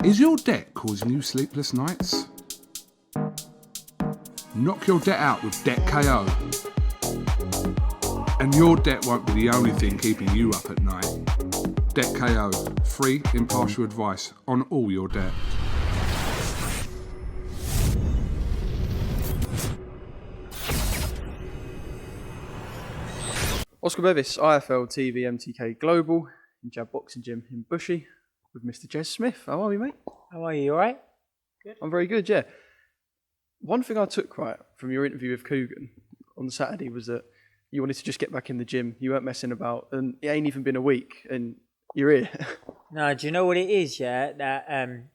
Is your debt causing you sleepless nights? Knock your debt out with Debt KO. And your debt won't be the only thing keeping you up at night. Debt KO, free, impartial advice on all your debt. Oscar BEVIS, IFL TV MTK Global, in Jab Boxing Gym in Bushy with Mr. Jez Smith. How are you, mate? How are you? You all right? Good. I'm very good, yeah. One thing I took from your interview with Coogan on Saturday was that you wanted to just get back in the gym. You weren't messing about, and it ain't even been a week, and you're here. No, do you know what it is, yeah? That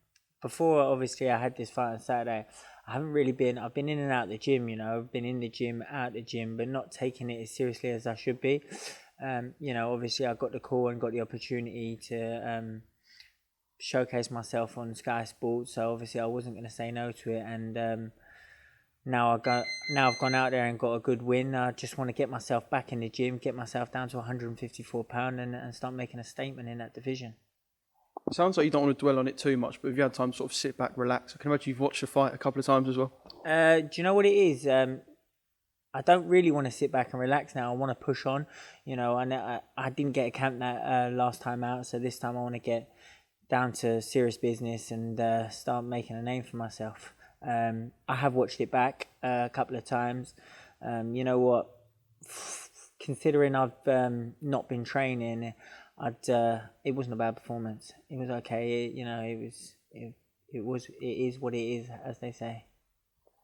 before, obviously, I had this fight on Saturday. I've been in and out the gym, I've been in the gym, out the gym, but not taking it as seriously as I should be. Obviously I got the call and got the opportunity to showcase myself on Sky Sports, so obviously I wasn't going to say no to it, and now I've gone out there and got a good win. I just want to get myself back in the gym, get myself down to 154 pound and start making a statement in that division. It sounds like you don't want to dwell on it too much, but if you had time to sort of sit back, relax, I can imagine you've watched the fight a couple of times as well. Do you know what it is? I don't really want to sit back and relax now. I want to push on, and I didn't get a camp that last time out, so this time I want to get down to serious business and start making a name for myself. I have watched it back a couple of times. You know what? Considering I've not been training, it wasn't a bad performance. It was okay. It is what it is, as they say.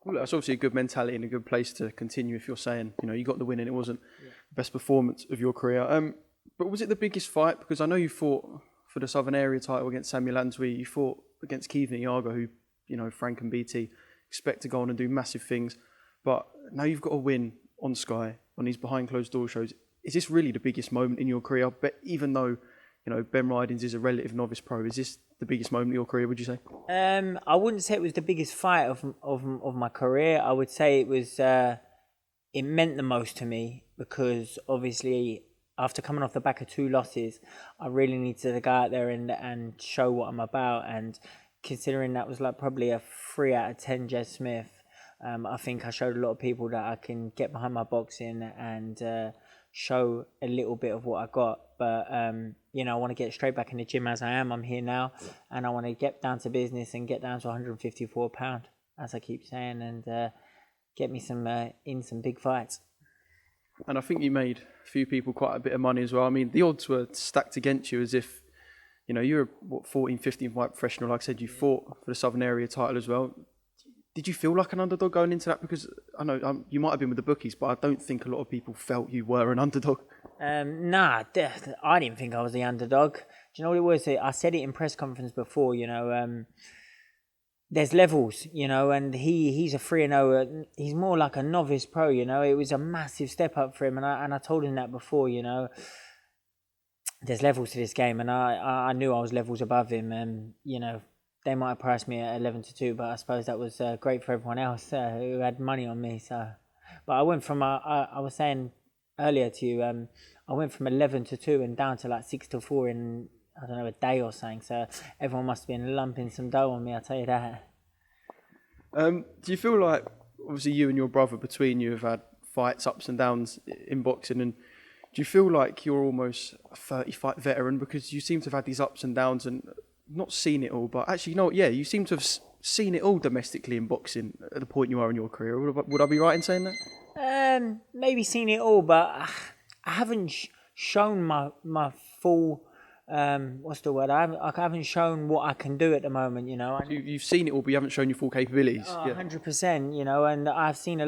Well, that's obviously a good mentality and a good place to continue if you're saying, you got the win and it wasn't the best performance of your career. But was it the biggest fight? Because I know you fought for the Southern Area title against Samuel Lansby. You fought against Keith Iago, who, Frank and BT expect to go on and do massive things. But now you've got a win on Sky, on these behind closed door shows. Is this really the biggest moment in your career? But even though, Ben Ridings is a relative novice pro, is this the biggest moment in your career, would you say? I wouldn't say it was the biggest fight of my career. I would say it was, it meant the most to me because obviously after coming off the back of 2 losses, I really needed to go out there and show what I'm about. And considering that was like probably a 3 out of 10 Jez Smith, I think I showed a lot of people that I can get behind my boxing and show a little bit of what I got. But, I want to get straight back in the gym as I am. I'm here now and I want to get down to business and get down to 154 pound, as I keep saying, and get me some big fights. And I think you made a few people quite a bit of money as well. I mean, the odds were stacked against you as if, you're a 14, 15 fight professional. Like I said, you fought for the Southern Area title as well. Did you feel like an underdog going into that? Because I know you might have been with the bookies, but I don't think a lot of people felt you were an underdog. Nah, I didn't think I was the underdog. Do you know what it was? I said it in press conference before, there's levels, and he's a 3-0. He's more like a novice pro, It was a massive step up for him, and I told him that before, There's levels to this game, and I knew I was levels above him, and, they might have priced me at 11-2, but I suppose that was great for everyone else who had money on me. So, but I went from I was saying earlier to you, I went from 11-2 and down to like 6-4 in I don't know a day or something. So everyone must have been lumping some dough on me. I'll tell you that. Do you feel like obviously you and your brother between you have had fights, ups and downs in boxing, and do you feel like you're almost a 30-fight veteran because you seem to have had these ups and downs and not seen it all, but actually, you seem to have seen it all domestically in boxing at the point you are in your career. Would I be right in saying that? Maybe seen it all, but I haven't shown my full what's the word? I haven't shown what I can do at the moment, You've seen it all, but you haven't shown your full capabilities. 100%, and I've seen a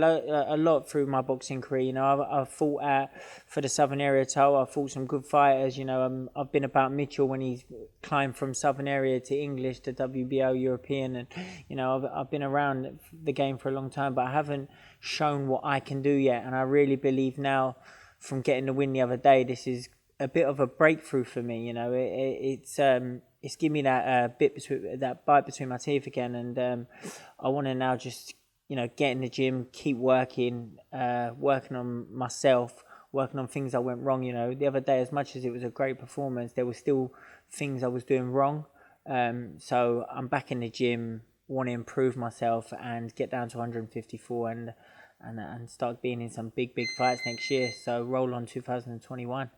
lot through my boxing career. I've fought for the Southern Area title. I've fought some good fighters. I've been about Mitchell when he's climbed from Southern Area to English to WBO European, and I've been around the game for a long time, but I haven't shown what I can do yet. And I really believe now, from getting the win the other day, this is a bit of a breakthrough for me. It's given me that that bite between my teeth again, and I want to now just get in the gym, keep working on myself, working on things that went wrong. The other day, as much as it was a great performance, there were still things I was doing wrong. So I'm back in the gym, want to improve myself and get down to 154 and start being in some big fights next year. So roll on 2021.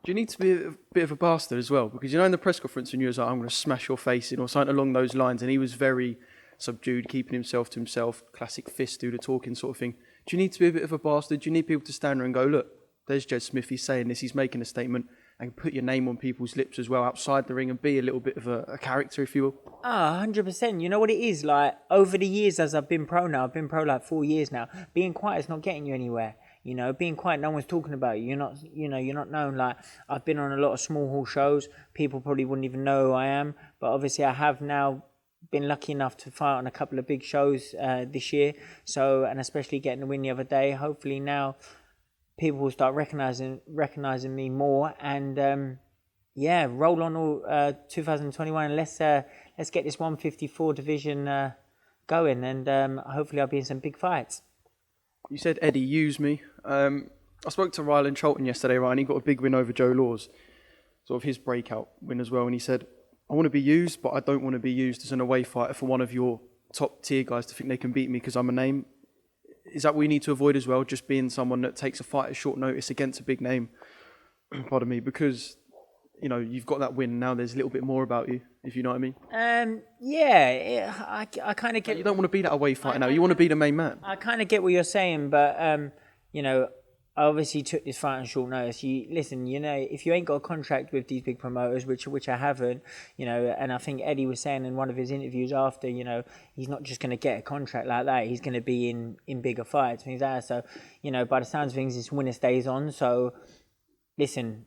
Do you need to be a bit of a bastard as well? Because in the press conference when you was like, I'm going to smash your face in or something along those lines, and he was very subdued, keeping himself to himself, classic fist do the talking sort of thing. Do you need to be a bit of a bastard? Do you need people to stand there and go, look, there's Jed Smith, he's saying this, he's making a statement, and put your name on people's lips as well outside the ring and be a little bit of a character, if you will? 100%. You know what it is? Like, over the years as I've been pro now, I've been pro like 4 years now, being quiet is not getting you anywhere. You know, being quiet, no one's talking about you. You're not known. Like, I've been on a lot of small hall shows. People probably wouldn't even know who I am. But obviously I have now been lucky enough to fight on a couple of big shows this year. So, and especially getting the win the other day. Hopefully now people will start recognizing me more. And roll on all 2021. And let's get this 154 division going. And hopefully I'll be in some big fights. You said Eddie used me. I spoke to Rylan Cholton yesterday, right, and he got a big win over Joe Laws, sort of his breakout win as well. And he said, I want to be used, but I don't want to be used as an away fighter for one of your top tier guys to think they can beat me because I'm a name. Is that what you need to avoid as well? Just being someone that takes a fight at short notice against a big name. Pardon me, because you know you've got that win now. There's a little bit more about you, if you know what I mean. I kind of get. You don't want to be that away fighter now. You want to be the main man. I kind of get what you're saying, but you know, I obviously took this fight on short notice. Listen, you know, if you ain't got a contract with these big promoters, which I haven't, you know, and I think Eddie was saying in one of his interviews after, you know, he's not just going to get a contract like that. He's going to be in bigger fights, things like that. So, you know, by the sounds of things, this winner stays on. So, listen,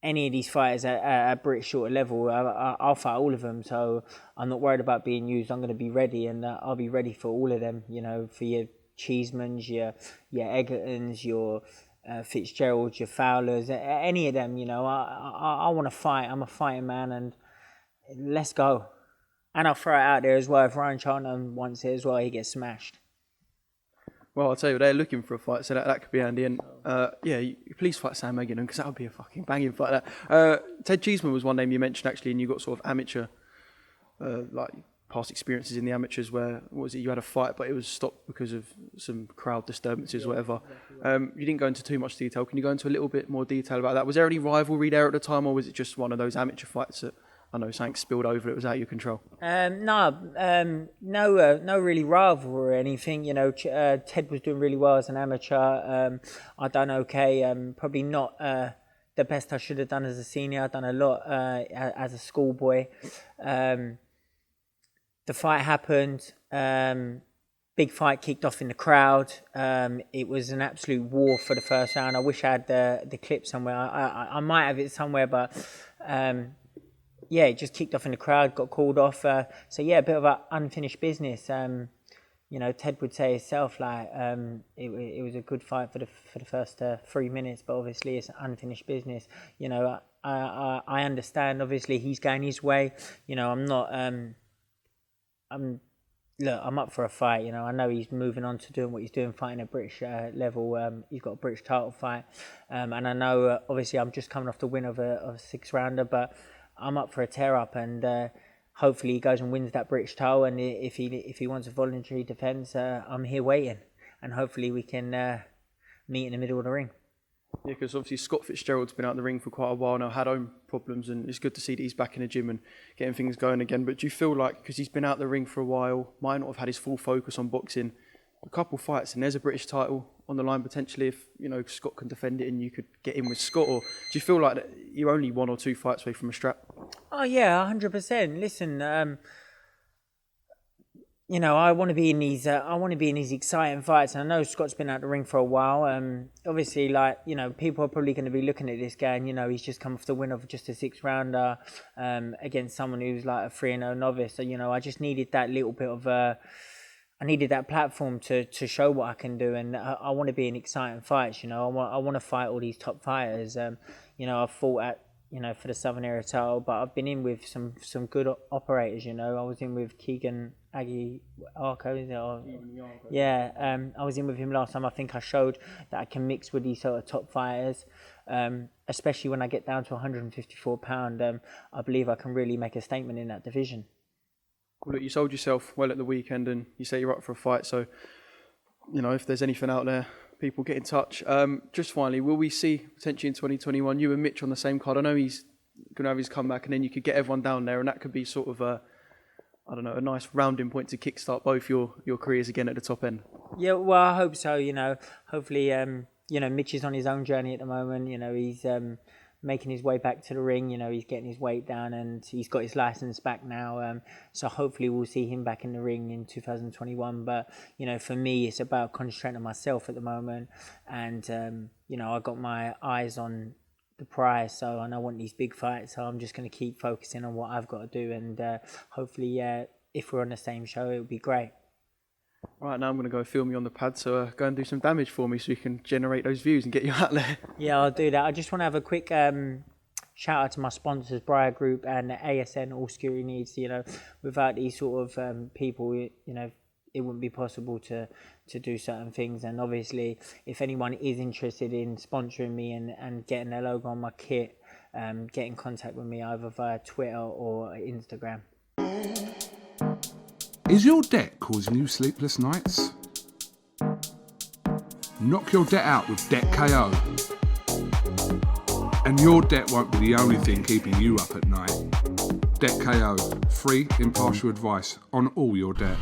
any of these fighters at British shorter level, I'll fight all of them. So I'm not worried about being used. I'm going to be ready, and I'll be ready for all of them. You know, for your Cheesemans, your Eggingtons, your Fitzgerald, your Fowlers, any of them. You know, I want to fight. I'm a fighting man, and let's go. And I'll throw it out there as well. If Ryan Charlton wants it as well, he gets smashed. Well, I'll tell you, they're looking for a fight, so that could be handy. And please fight Sam Eggington, because that would be a fucking banging fight. Ted Cheeseman was one name you mentioned, actually, and you got sort of amateur, past experiences in the amateurs where, what was it, you had a fight, but it was stopped because of some crowd disturbances or whatever. You didn't go into too much detail. Can you go into a little bit more detail about that? Was there any rivalry there at the time, or was it just one of those amateur fights that, I know, something spilled over, it was out of your control? No really rivalry or anything. You know, Ted was doing really well as an amateur. I done okay. Probably not the best I should have done as a senior. I've done a lot as a schoolboy. The fight happened. Big fight kicked off in the crowd. It was an absolute war for the first round. I wish I had the clip somewhere. I might have it somewhere, but it just kicked off in the crowd, got called off. A bit of an unfinished business. You know, Ted would say himself, it was a good fight for the first 3 minutes, but obviously it's unfinished business. You know, I understand. Obviously, he's going his way. You know, I'm not. I'm up for a fight. You know, I know he's moving on to doing what he's doing, fighting at British level. He's got a British title fight, and I know obviously I'm just coming off the win of a 6-rounder, but I'm up for a tear up, and hopefully he goes and wins that British title. And if he wants a voluntary defence, I'm here waiting, and hopefully we can meet in the middle of the ring. Yeah, because obviously Scott Fitzgerald's been out of the ring for quite a while now, had home problems, and it's good to see that he's back in the gym and getting things going again. But do you feel like, because he's been out of the ring for a while, might not have had his full focus on boxing, a couple fights and there's a British title on the line potentially if, you know, Scott can defend it and you could get in with Scott? Or do you feel like that you're only 1 or 2 fights away from a strap? Oh yeah, 100%. Listen, you know, I want to be in these exciting fights. And I know Scott's been out the ring for a while. Obviously, like, you know, people are probably going to be looking at this guy, and, you know, he's just come off the win of just a 6-rounder against someone who's like a 3-0 novice. So, you know, I just needed that little bit of I needed that platform to show what I can do, and I want to be in exciting fights. You know, I want to fight all these top fighters. You know, I've fought at, you know, for the Southern Area title, but I've been in with some good operators. You know, I was in with Keegan Arco, is it? I was in with him last time. I think I showed that I can mix with these sort of top fighters. especially when I get down to £154. I believe I can really make a statement in that division. Well, look, you sold yourself well at the weekend, and you say you're up for a fight. So, if there's anything out there, people get in touch. Just finally, will we see potentially in 2021 you and Mitch on the same card? I know he's going to have his comeback, and then you could get everyone down there, and that could be sort of a nice rounding point to kickstart both your careers again at the top end. Yeah, well, I hope so. Hopefully, Mitch is on his own journey at the moment. He's making his way back to the ring. He's getting his weight down, and he's got his license back now. So hopefully we'll see him back in the ring in 2021. But, for me, it's about concentrating on myself at the moment. And, I got my eyes on the prize, so I want these big fights. So I'm just going to keep focusing on what I've got to do. And hopefully, if we're on the same show, it would be great. All right, now I'm going to go film you on the pad, so go and do some damage for me so you can generate those views and get you out there. Yeah, I'll do that. I just want to have a quick shout out to my sponsors, Briar Group and ASN, All Security Needs. Without these sort of people, it wouldn't be possible to do certain things. And obviously, if anyone is interested in sponsoring me and getting their logo on my kit, get in contact with me either via Twitter or Instagram. Is your debt causing you sleepless nights? Knock your debt out with Debt KO. And your debt won't be the only thing keeping you up at night. Debt KO, free impartial advice on all your debt.